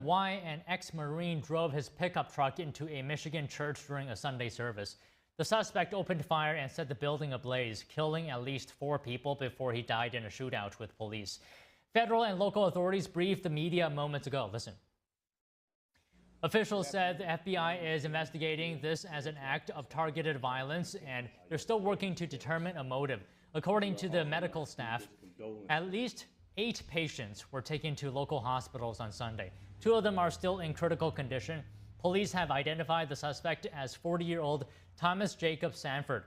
Why an ex-Marine drove his pickup truck into a Michigan church during a Sunday service. The suspect opened fire and set the building ablaze, killing at least 4 people before he died in a shootout with police. Federal and local authorities briefed the media moments ago. Listen. Officials said the FBI is investigating this as an act of targeted violence, and they're still working to determine a motive. According to the medical staff, at least 8 patients were taken to local hospitals on Sunday. 2 of them are still in critical condition. Police have identified the suspect as 40-year-old Thomas Jacob Sanford.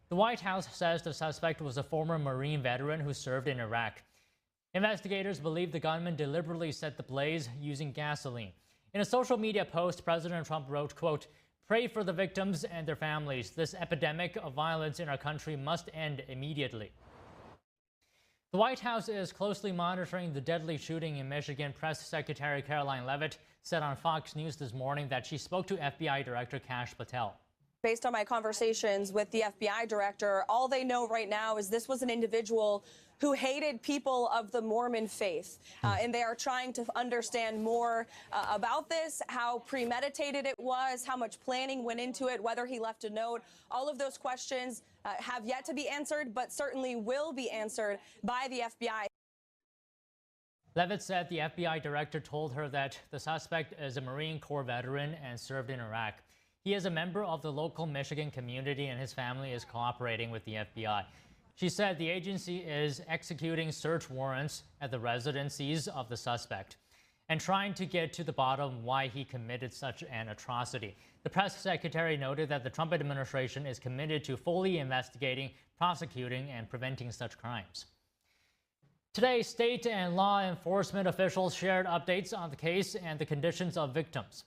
The White House says the suspect was a former Marine veteran who served in Iraq. Investigators believe the gunman deliberately set the blaze using gasoline. In a social media post, President Trump wrote, quote, "Pray for the victims and their families. This epidemic of violence in our country must end immediately." The White House is closely monitoring the deadly shooting in Michigan. Press Secretary Caroline Leavitt said on Fox News this morning that she spoke to FBI Director Kash Patel. Based on my conversations with the FBI director, all they know right now is this was an individual who hated people of the Mormon faith. And they are trying to understand more about this, how premeditated it was, how much planning went into it, whether he left a note. All of those questions have yet to be answered, but certainly will be answered by the FBI. Leavitt said the FBI director told her that the suspect is a Marine Corps veteran and served in Iraq. He is a member of the local Michigan community and his family is cooperating with the FBI. She said the agency is executing search warrants at the residencies of the suspect and trying to get to the bottom why he committed such an atrocity. The press secretary noted that the Trump administration is committed to fully investigating, prosecuting, and preventing such crimes. Today, state and law enforcement officials shared updates on the case and the conditions of victims.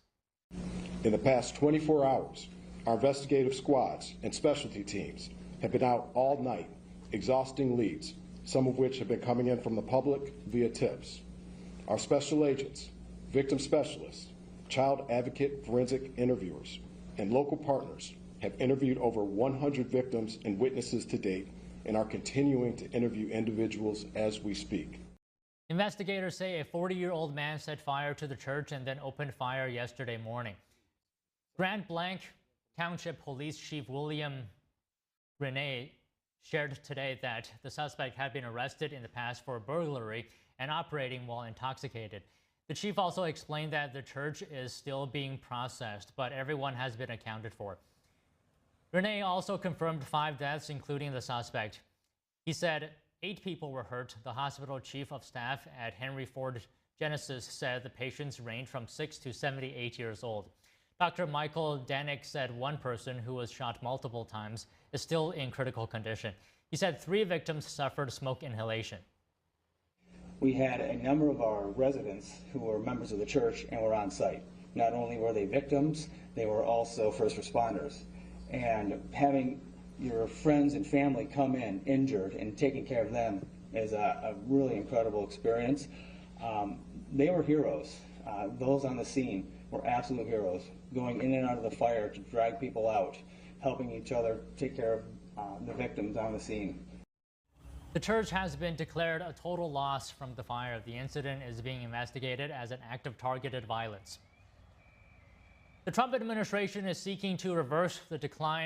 In the past 24 hours, our investigative squads and specialty teams have been out all night, exhausting leads, some of which have been coming in from the public via tips. Our special agents, victim specialists, child advocate forensic interviewers, and local partners have interviewed over 100 victims and witnesses to date and are continuing to interview individuals as we speak. Investigators say a 40-year-old man set fire to the church and then opened fire yesterday morning. Grand Blanc Township Police Chief William Renee shared today that the suspect had been arrested in the past for burglary and operating while intoxicated. The chief also explained that the church is still being processed, but everyone has been accounted for. Renee also confirmed 5 deaths, including the suspect. He said 8 people were hurt. The hospital chief of staff at Henry Ford Genesis said the patients range from 6 to 78 years old. Dr. Michael Danick said 1 person who was shot multiple times is still in critical condition. He said 3 victims suffered smoke inhalation. We had a number of our residents who were members of the church and were on site. Not only were they victims, they were also first responders. And having your friends and family come in injured and taking care of them is a really incredible experience. They were heroes. Those on the scene were absolute heroes, going in and out of the fire to drag people out, helping each other take care of the victims on the scene. The church has been declared a total loss from the fire. The incident is being investigated as an act of targeted violence. The Trump administration is seeking to reverse the decline